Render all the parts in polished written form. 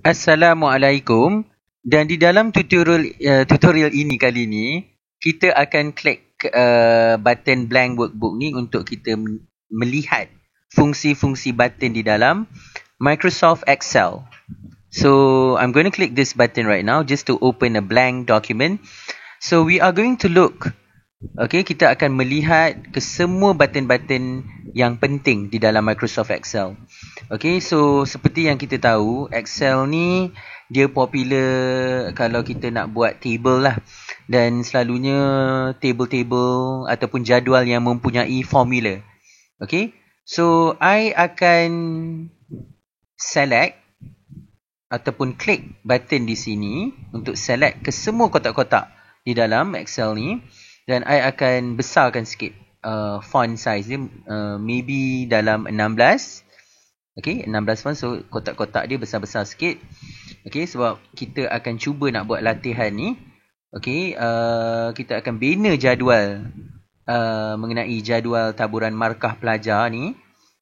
Assalamualaikum, dan di dalam tutorial ini kali ni kita akan klik button blank workbook ni untuk kita melihat fungsi-fungsi button di dalam Microsoft Excel. So I'm going to click this button right now just to open a blank document. So we are going to look, okay, kita akan melihat ke semua button-button yang penting di dalam Microsoft Excel. Okay, so seperti yang kita tahu, Excel ni dia popular kalau kita nak buat table lah. Dan selalunya table-table ataupun jadual yang mempunyai formula. Okay, so I akan select ataupun klik button di sini untuk select ke semua kotak-kotak di dalam Excel ni. Dan I akan besarkan sikit font size dia, maybe dalam 16. Okay, 16 font, so kotak-kotak dia besar-besar sikit. Okay, sebab kita akan cuba nak buat latihan ni. Okay, kita akan bina jadual mengenai jadual taburan markah pelajar ni.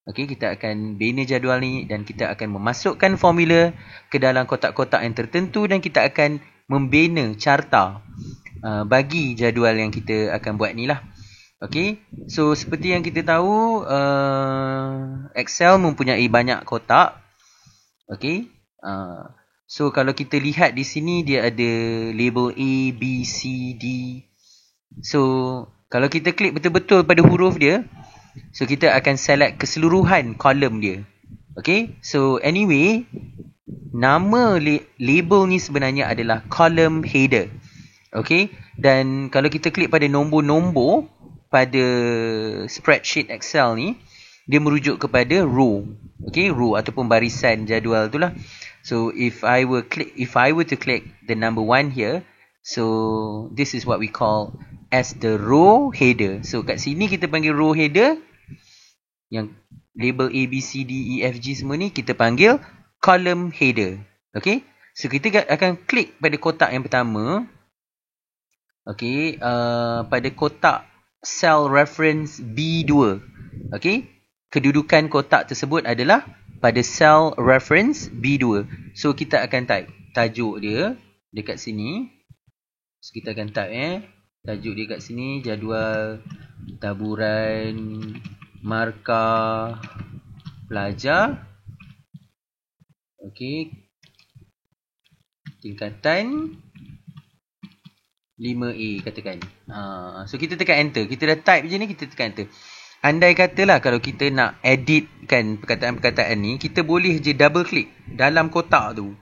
Okay, kita akan bina jadual ni dan kita akan memasukkan formula ke dalam kotak-kotak yang tertentu dan kita akan membina carta bagi jadual yang kita akan buat ni lah. Okay, so seperti yang kita tahu, Excel mempunyai banyak kotak. Okay, so kalau kita lihat di sini dia ada label A, B, C, D. So kalau kita klik betul-betul pada huruf dia, so kita akan select keseluruhan kolom dia. Okay, so anyway, nama label ni sebenarnya adalah column header. Okay, dan kalau kita klik pada nombor-nombor pada spreadsheet Excel ni, dia merujuk kepada row. Okay, row ataupun barisan jadual tu lah. So if I were to click the number 1 here, so this is what we call as the row header. So kat sini kita panggil row header. Yang label A, B, C, D, E, F, G semua ni kita panggil column header. Okay, so kita akan klik pada kotak yang pertama. Okay, pada kotak cell reference B2. Okay, kedudukan kotak tersebut adalah pada cell reference B2. So kita akan type tajuk dia dekat sini. So kita akan type tajuk dia kat sini, jadual taburan markah pelajar. Okay, tingkatan 5A katakan. So kita tekan enter. Kita dah type je ni, kita tekan enter. Andai katalah kalau kita nak editkan perkataan-perkataan ni, kita boleh je double click dalam kotak tu.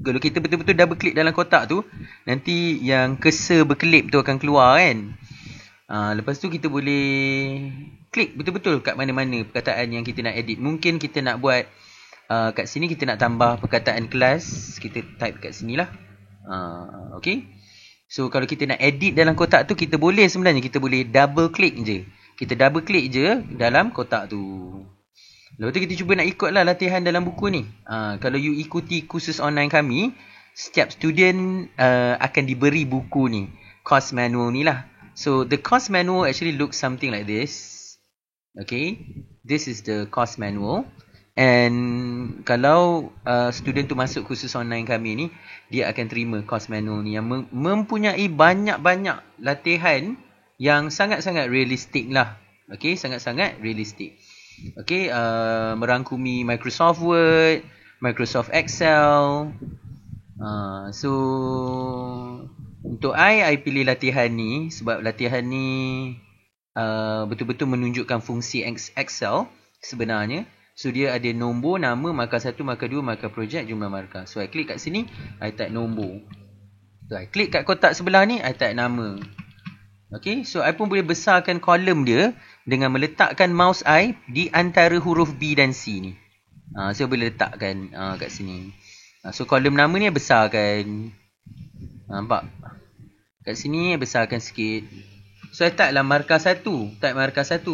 Kalau kita betul-betul double click dalam kotak tu, nanti yang cursor berkelip tu akan keluar kan. Lepas tu kita boleh klik betul-betul kat mana-mana perkataan yang kita nak edit. Mungkin kita nak buat kat sini kita nak tambah perkataan kelas, kita type kat sinilah. Okay, so kalau kita nak edit dalam kotak tu, kita boleh sebenarnya kita boleh double click je. Kita double click je dalam kotak tu. Lepas tu kita cuba nak ikutlah latihan dalam buku ni. Kalau you ikuti kursus online kami, setiap student akan diberi buku ni, course manual ni lah. So the course manual actually looks something like this. Okay, this is the course manual. And kalau student tu masuk kursus online kami ni, dia akan terima course manual ni yang mempunyai banyak-banyak latihan yang sangat-sangat realistik lah. Okay, sangat-sangat realistik. Okay, merangkumi Microsoft Word, Microsoft Excel. So untuk I pilih latihan ni sebab latihan ni betul-betul menunjukkan fungsi Excel sebenarnya. So dia ada nombor, nama, markah 1, markah 2, markah projek, jumlah markah. So I klik kat sini, I type nombor. So I klik kat kotak sebelah ni, I type nama. Okay, so I pun boleh besarkan kolom dia dengan meletakkan mouse I di antara huruf B dan C ni. So boleh letakkan kat sini. So kolom nama ni I besarkan. Nampak? Kat sini I besarkan sikit. So I type lah markah 1. Type markah 1.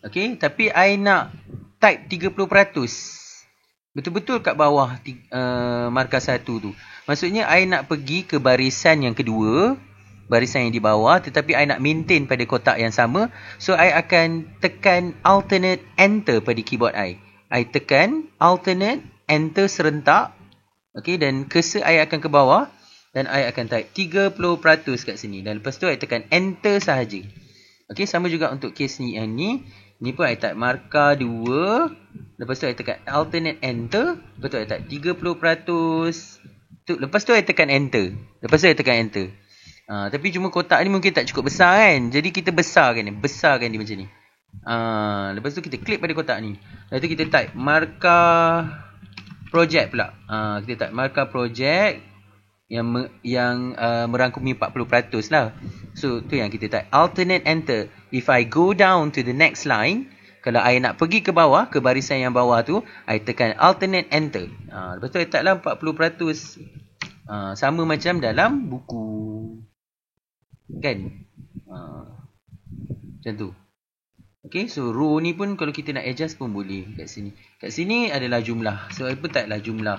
Okay, tapi I nak type 30%. Betul-betul kat bawah markah 1 tu. Maksudnya I nak pergi ke barisan yang kedua, barisan yang di bawah, tetapi I nak maintain pada kotak yang sama. So I akan tekan alternate enter pada keyboard I. I tekan alternate enter serentak. Okay, dan cursor I akan ke bawah. Dan I akan type 30% kat sini. Dan lepas tu I tekan enter sahaja. Okay, sama juga untuk case ni. Yang ni, ni pun I type markah 2. Lepas tu I tekan alternate enter. Lepas tu I type 30%. Lepas tu I tekan enter. Lepas tu I tekan enter. Tapi cuma kotak ni mungkin tak cukup besar kan. Jadi kita besarkan dia. Besarkan dia macam ni. Lepas tu kita klik pada kotak ni. Lepas tu kita type markah project pula. Kita type markah project yang merangkumi 40% lah. So tu yang kita type alternate enter. If I go down to the next line, kalau I nak pergi ke bawah, ke barisan yang bawah tu, I tekan alternate enter. Lepas tu I type lah 40%. Sama macam dalam buku. Kan? Macam tu. Okay, so row ni pun kalau kita nak adjust pun boleh kat sini. Kat sini adalah jumlah. So I pun type lah jumlah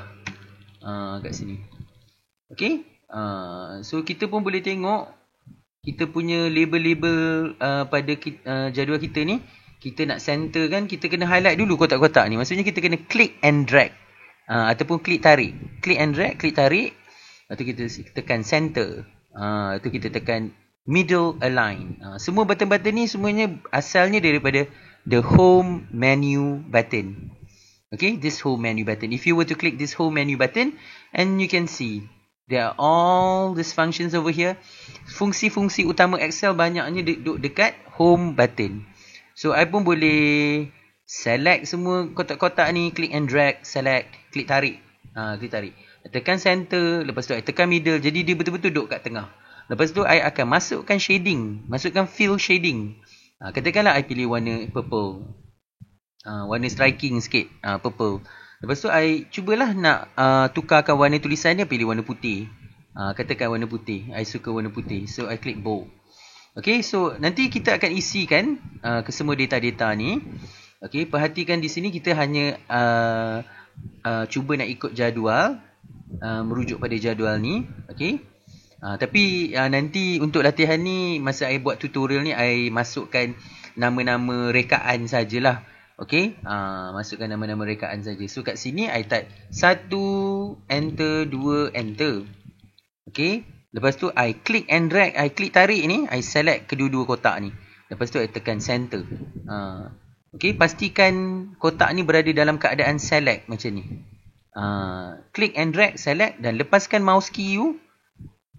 kat sini. Okay, so kita pun boleh tengok kita punya label-label pada jadual kita ni. Kita nak center kan, kita kena highlight dulu kotak-kotak ni. Maksudnya kita kena click and drag ataupun klik tarik. Click and drag, klik tarik. Lepas tu kita tekan center. Lepas tu kita tekan middle align. Semua button-button ni semuanya asalnya daripada the home menu button. Okay, this home menu button. If you were to click this home menu button, and you can see there are all these functions over here. Fungsi-fungsi utama Excel banyaknya duduk dekat home button. So I pun boleh select semua kotak-kotak ni, click and drag, select, klik tarik. Klik tarik. Tekan center, lepas tu I tekan middle. Jadi dia betul-betul duduk kat tengah. Lepas tu I akan masukkan shading, masukkan fill shading. Katakanlah I pilih warna purple. Warna striking sikit, purple. Lepas tu I cubalah nak tukarkan warna tulisan dia, pilih warna putih. Katakan warna putih. I suka warna putih. So I click bold. Okay, so nanti kita akan isikan ke semua data-data ni. Okay, perhatikan di sini kita hanya cuba nak ikut jadual, merujuk pada jadual ni. Okay. Tapi nanti untuk latihan ni, masa I buat tutorial ni, I masukkan nama-nama rekaan sajalah. Okay, masukkan nama-nama rekaan saja. So kat sini I type 1 enter, 2 enter. Okay, lepas tu I click and drag, I klik tarik ni, I select kedua-dua kotak ni. Lepas tu I tekan center. Okay, pastikan kotak ni berada dalam keadaan select macam ni. Click and drag, select, dan lepaskan mouse key you.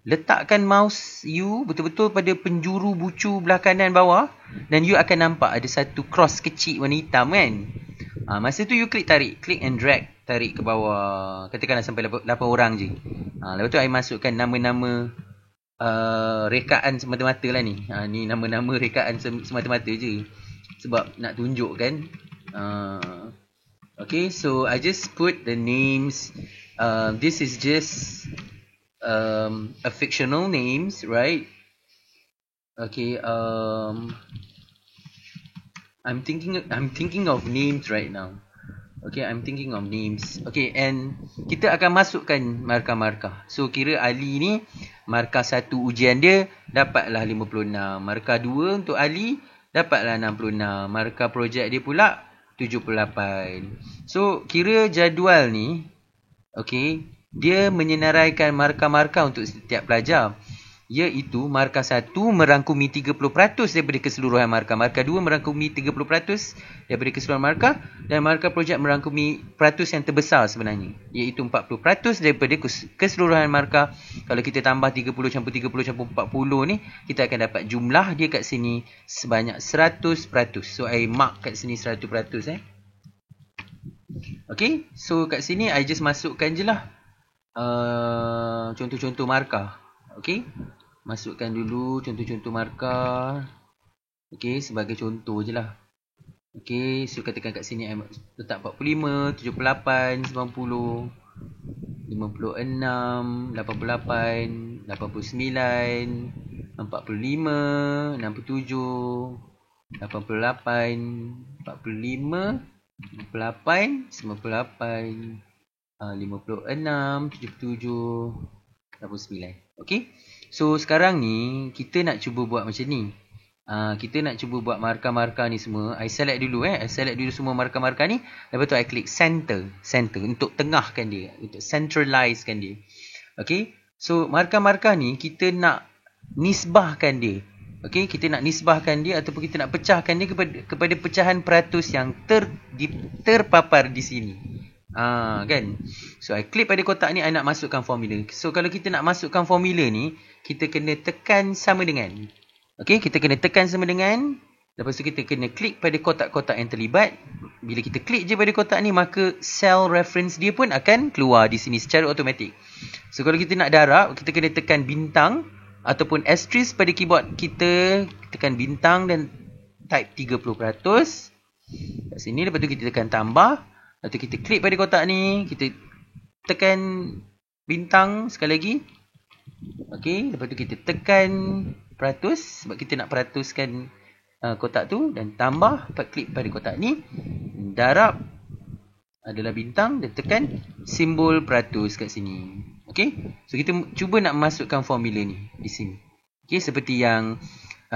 Letakkan mouse you betul-betul pada penjuru bucu belah kanan bawah. Dan you akan nampak ada satu cross kecil warna hitam kan. Masa tu you klik tarik. Click and drag. Tarik ke bawah. Katakanlah sampai 8 orang je. Lepas tu I masukkan nama-nama rekaan semata-mata lah ni. Ni nama-nama rekaan semata-mata je. Sebab nak tunjuk kan. Okay, so I just put the names. This is just a fictional names, right? Okay, I'm thinking of names right now. Okay, I'm thinking of names. Okay, and kita akan masukkan markah-markah. So kira Ali ni markah 1 ujian dia dapatlah 56. Markah 2 untuk Ali dapatlah 66. Markah projek dia pula 78. So kira jadual ni, okay, dia menyenaraikan markah-markah untuk setiap pelajar. Iaitu markah 1 merangkumi 30% daripada keseluruhan markah. Markah 2 merangkumi 30% daripada keseluruhan markah. Dan markah projek merangkumi peratus yang terbesar sebenarnya. Iaitu 40% daripada keseluruhan markah. Kalau kita tambah 30 campur 30 campur 40 ni, kita akan dapat jumlah dia kat sini sebanyak 100%. So I mark kat sini 100%. Okay, so kat sini I just masukkan je lah contoh-contoh markah. Okay, masukkan dulu contoh-contoh markah. Okay, sebagai contoh je lah. Okay, so katakan kat sini I letak 45, 78, 90, 56, 88, 89, 45, 67, 88, 45, 48, 98, 98, 56, 77, 89. Okay, so sekarang ni kita nak cuba buat macam ni. Kita nak cuba buat markah-markah ni semua. I select dulu I select dulu semua markah-markah ni. Lepas tu I klik center. Center untuk tengahkan dia. Untuk centralizekan dia. Okay. So markah-markah ni kita nak nisbahkan dia. Okay. Kita nak nisbahkan dia ataupun kita nak pecahkan dia kepada pecahan peratus yang terpapar di sini. Kan. So I klik pada kotak ni, I nak masukkan formula. So kalau kita nak masukkan formula ni, kita kena tekan sama dengan. Okey, kita kena tekan sama dengan. Lepas tu kita kena klik pada kotak-kotak yang terlibat. Bila kita klik je pada kotak ni, maka cell reference dia pun akan keluar di sini secara automatik. So kalau kita nak darab, kita kena tekan bintang ataupun asterisk pada keyboard kita. Tekan bintang dan type 30% kat sini. Lepas tu kita tekan tambah. Lepas tu kita klik pada kotak ni, kita tekan bintang sekali lagi. Okey, lepas tu kita tekan peratus sebab kita nak peratuskan kotak tu dan tambah, klik pada kotak ni, darab adalah bintang dan tekan simbol peratus kat sini. Okey, so kita cuba nak masukkan formula ni di sini. Okey, seperti yang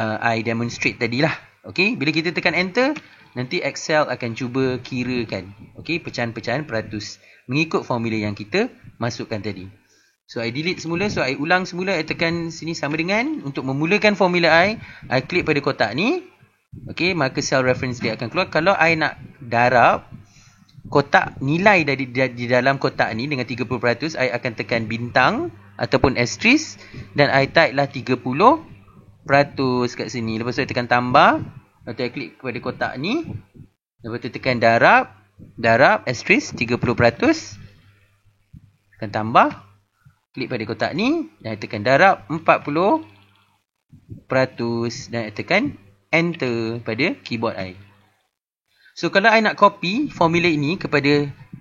I demonstrate tadilah. Okey, bila kita tekan enter, nanti Excel akan cuba kirakan pecahan-pecahan peratus mengikut formula yang kita masukkan tadi. So I delete semula, so I ulang semula, I tekan sini sama dengan. Untuk memulakan formula I klik pada kotak ni. Okey, maka cell reference dia akan keluar. Kalau I nak darab kotak nilai di dalam kotak ni dengan 30%, I akan tekan bintang ataupun asterisk dan I type lah 30% kat sini. Lepas tu I tekan tambah. Lepas tu I klik kepada kotak ni. Lepas tu tekan darab asterisk 30%. Tekan tambah. Klik pada kotak ni dan tekan darab 40% dan tekan enter pada keyboard I. So kalau I nak copy formula ini ke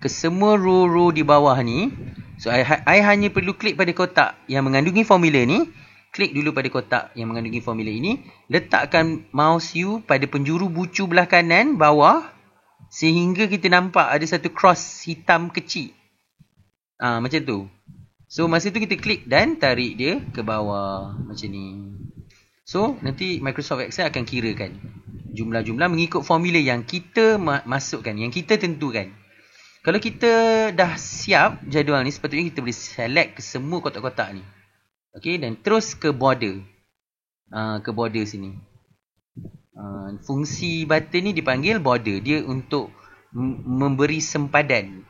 semua row-row di bawah ni, so I hanya perlu klik pada kotak yang mengandungi formula ni, klik dulu pada kotak yang mengandungi formula ini, letakkan mouse you pada penjuru bucu belah kanan bawah sehingga kita nampak ada satu cross hitam kecil. Macam tu. So masa tu kita klik dan tarik dia ke bawah macam ni. So nanti Microsoft Excel akan kirakan jumlah-jumlah mengikut formula yang kita masukkan, yang kita tentukan. Kalau kita dah siap jadual ni, sepatutnya kita boleh select ke semua kotak-kotak ni. Okey, dan terus ke border. Ke border sini. Fungsi button ni dipanggil border. Dia untuk memberi sempadan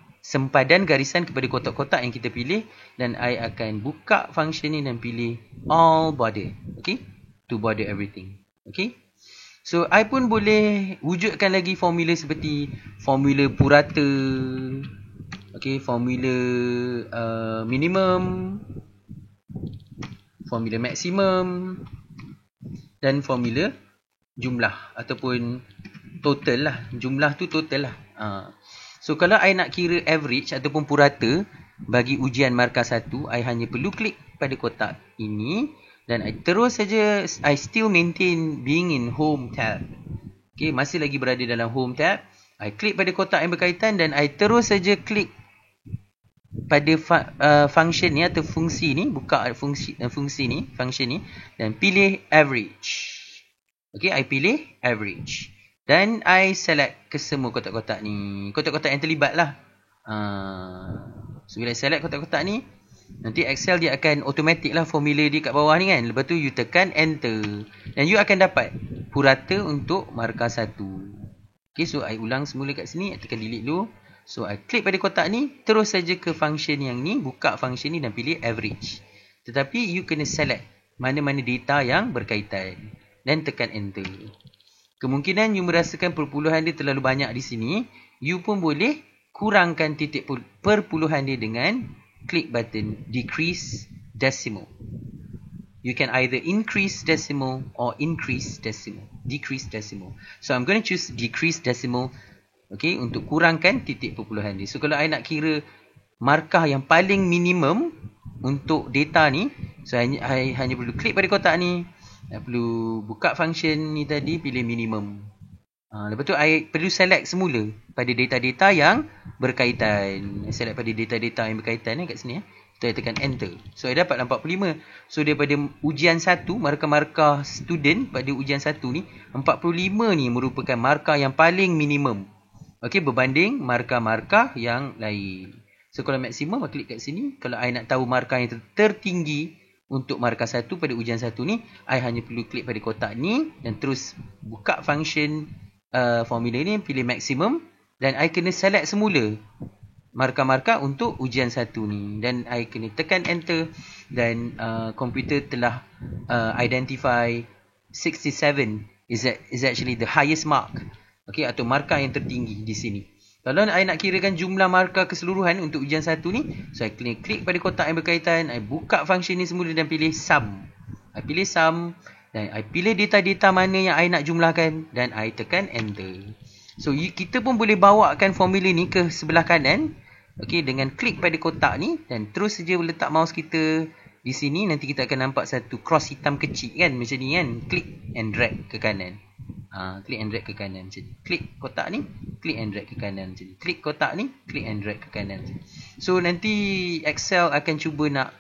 garisan kepada kotak-kotak yang kita pilih, dan I akan buka function ni dan pilih all border. Okay, to border everything. Okay, so I pun boleh wujudkan lagi formula seperti formula purata, okay, formula minimum, formula maksimum dan formula jumlah ataupun total lah. Jumlah tu total lah. So kalau I nak kira average ataupun purata bagi ujian markah 1, I hanya perlu klik pada kotak ini dan I terus saja, I still maintain being in home tab. Okay, masih lagi berada dalam home tab. I klik pada kotak yang berkaitan dan I terus saja klik pada function ni atau fungsi ni, buka fungsi ni, function ni dan pilih average. Okay, I pilih average. Dan I select ke semua kotak-kotak ni. Kotak-kotak yang terlibat lah. So bila I select kotak-kotak ni, nanti Excel dia akan automatic lah formula dia kat bawah ni kan. Lepas tu you tekan enter. Dan you akan dapat purata untuk markah 1. Okay, so I ulang semula kat sini. I tekan delete dulu. So I klik pada kotak ni. Terus saja ke function yang ni. Buka function ni dan pilih average. Tetapi you kena select mana-mana data yang berkaitan. Dan tekan enter. Kemungkinan you merasakan perpuluhan dia terlalu banyak di sini. You pun boleh kurangkan titik perpuluhan dia dengan klik button decrease decimal. You can either increase decimal or decrease decimal. So I'm going to choose decrease decimal. Okay, untuk kurangkan titik perpuluhan dia. So kalau I nak kira markah yang paling minimum untuk data ni, so I hanya perlu klik pada kotak ni. I perlu buka function ni tadi, pilih minimum. Lepas tu I perlu select semula pada data-data yang berkaitan. I select pada data-data yang berkaitan kat sini. I tekan enter. So I dapatlah 45. So daripada ujian 1, markah-markah student pada ujian 1 ni, 45 ni merupakan markah yang paling minimum. Okey, berbanding markah-markah yang lain. So kalau maksimum, I klik kat sini. Kalau I nak tahu markah yang tertinggi untuk markah 1 pada ujian 1 ni, I hanya perlu klik pada kotak ni dan terus buka function formula ni, pilih maksimum dan I kena select semula markah-markah untuk ujian 1 ni dan I kena tekan enter dan komputer telah identify 67 is actually the highest mark. Okey, atau markah yang tertinggi di sini. Kalau I nak kirakan jumlah markah keseluruhan untuk ujian 1 ni, so I klik pada kotak yang berkaitan, I buka function ni semula dan pilih sum. I pilih sum dan I pilih data-data mana yang I nak jumlahkan dan I tekan enter. So kita pun boleh bawakan formula ni ke sebelah kanan, okey, dengan klik pada kotak ni dan terus saja letak mouse kita di sini, nanti kita akan nampak satu cross hitam kecil kan, macam ni kan, klik and drag ke kanan. Klik and drag ke kanan macam ni. Klik kotak ni, klik and drag ke kanan macam ni. Klik kotak ni, klik and drag ke kanan macam ni. So nanti Excel akan cuba nak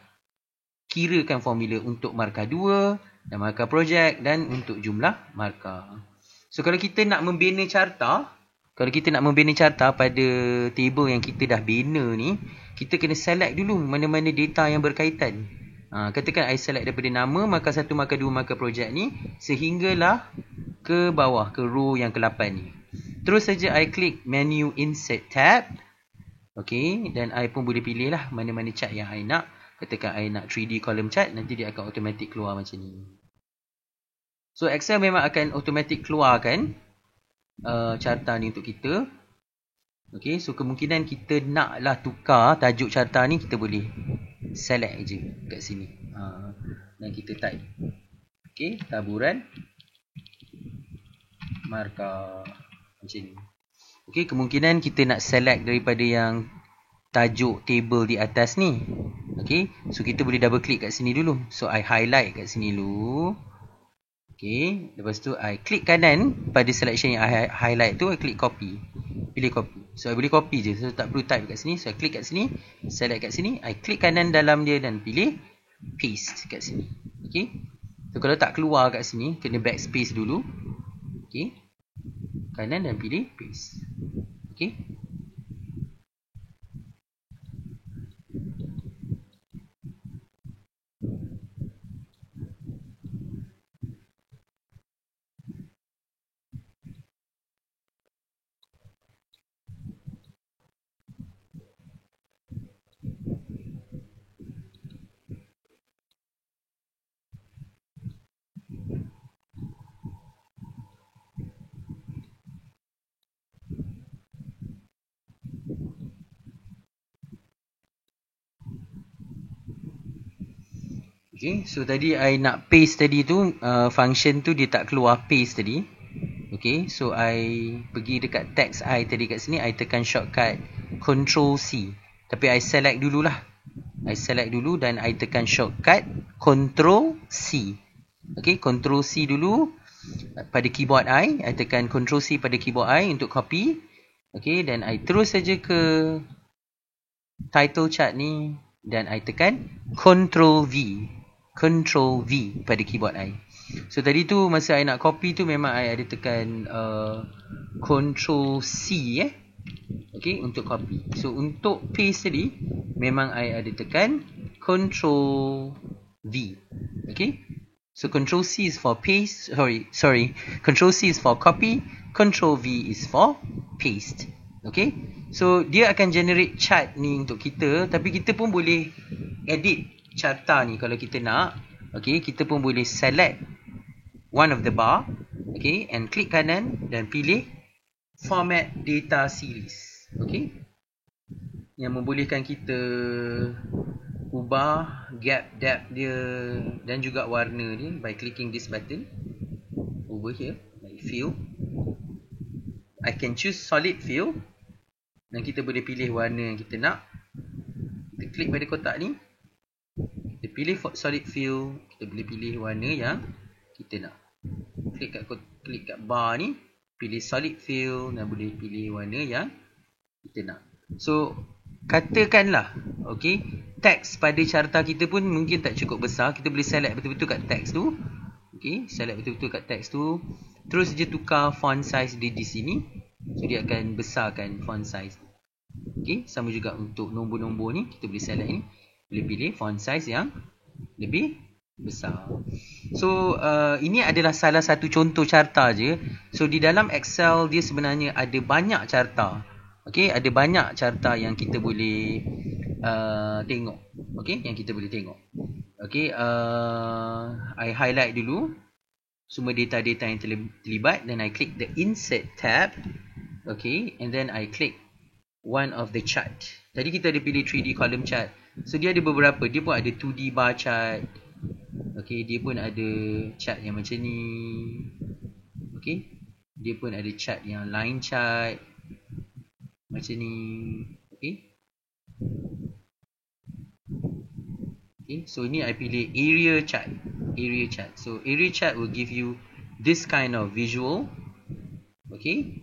kirakan formula untuk markah 2 dan markah projek dan untuk jumlah markah. So kalau kita nak membina carta, pada table yang kita dah bina ni, kita kena select dulu mana-mana data yang berkaitan. Katakan I select daripada nama, markah 1, markah 2, markah projek ni sehinggalah ke bawah, ke row yang ke-8 ni. Terus saja I klik menu insert tab. Okey, dan I pun boleh pilih lah mana-mana chart yang I nak. Katakan I nak 3D column chart, nanti dia akan automatic keluar macam ni. So Excel memang akan automatic keluarkan carta ni untuk kita. Okey, so kemungkinan kita naklah tukar tajuk carta ni, kita boleh select je kat sini. Dan kita type. Okey, taburan markah macam ni. Okey, kemungkinan kita nak select daripada yang tajuk table di atas ni. Okey, so kita boleh double click kat sini dulu. So I highlight kat sini dulu. Okey, lepas tu I klik kanan pada selection yang I highlight tu, I klik copy. Pilih copy. So I boleh copy je, so tak perlu type kat sini. So I klik kat sini, select kat sini, I klik kanan dalam dia dan pilih paste kat sini. Okey. So kalau tak keluar kat sini, kena backspace dulu. Okey. Kanan dan pilih paste. Okey. Okay, so tadi I nak paste tadi tu, function tu dia tak keluar paste tadi. Okay, so I pergi dekat text I tadi kat sini, I tekan shortcut Ctrl C. Tapi I select dululah. I select dulu dan I tekan shortcut Ctrl C. Okay, Ctrl C dulu pada keyboard I tekan Ctrl C pada keyboard I untuk copy. Okay, dan I terus saja ke title chart ni dan I tekan Ctrl V. Ctrl V pada keyboard I. So tadi tu masa I nak copy tu memang I ada tekan Ctrl C okay, untuk copy. So untuk paste tadi memang I ada tekan Ctrl V. Okay. So Ctrl C is for paste. Sorry. Ctrl C is for copy. Ctrl V is for paste. Okay. So dia akan generate chart ni untuk kita. Tapi kita pun boleh edit carta ni kalau kita nak. Okay, kita pun boleh select one of the bar. Okay, and klik kanan dan pilih format data series. Okay, yang membolehkan kita ubah gap depth dia dan juga warna dia by clicking this button over here, like fill. I can choose solid fill dan kita boleh pilih warna yang kita nak. Kita klik pada kotak ni, kita pilih solid fill, kita boleh pilih warna yang kita nak. Klik kat bar ni, pilih solid fill dan boleh pilih warna yang kita nak. So katakanlah, okay, teks pada carta kita pun mungkin tak cukup besar. Kita boleh select betul-betul kat teks tu. Okay, select betul-betul kat teks tu. Terus je tukar font size dia di sini. So dia akan besarkan font size. Okay, sama juga untuk nombor-nombor ni. Kita boleh select ni. Boleh pilih font size yang lebih besar. So ini adalah salah satu contoh carta je. So di dalam Excel dia sebenarnya ada banyak carta. Okay, ada banyak carta yang kita boleh tengok. Okay, yang kita boleh tengok. Okay, I highlight dulu semua data-data yang terlibat. Then I click the insert tab. Okay, and then I click one of the chart. Tadi kita ada pilih 3D column chart. So dia ada beberapa. Dia pun ada 2D bar chart. Okay, dia pun ada chart yang macam ni. Okay, dia pun ada chart yang line chart macam ni. Okay. Okay, so ini I pilih area chart. Area chart. So area chart will give you this kind of visual. Okay.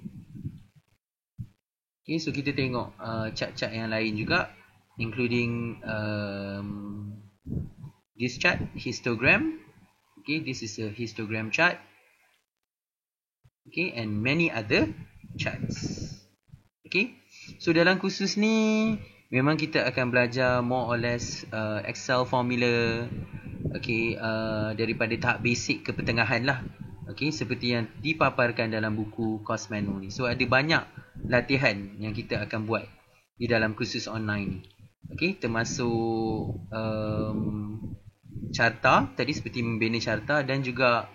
Okay, so kita tengok chart-chart yang lain juga, including this chart, histogram. Okay, this is a histogram chart. Okay, and many other charts. Okay, so dalam kursus ni memang kita akan belajar more or less Excel formula. Okay, daripada tahap basic ke pertengahan lah. Okay, seperti yang dipaparkan dalam buku course menu ni. So ada banyak latihan yang kita akan buat di dalam kursus online ni. Okay, termasuk carta tadi, seperti membina carta, dan juga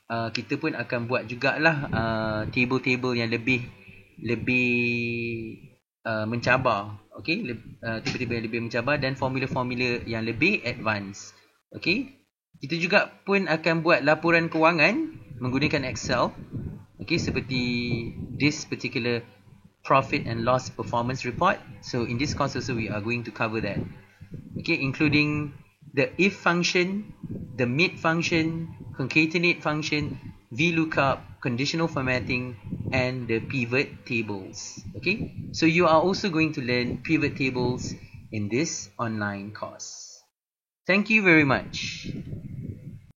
kita pun akan buat jugalah table-table yang lebih mencabar. Okay, table-table yang lebih mencabar dan formula-formula yang lebih advance. Okay, kita juga pun akan buat laporan kewangan menggunakan Excel. Okay, seperti this particular profit and loss performance report. So in this course also we are going to cover that. Okay, including the if function, the mid function, concatenate function, VLOOKUP, conditional formatting, and the pivot tables. Okay, so you are also going to learn pivot tables in this online course. Thank you very much.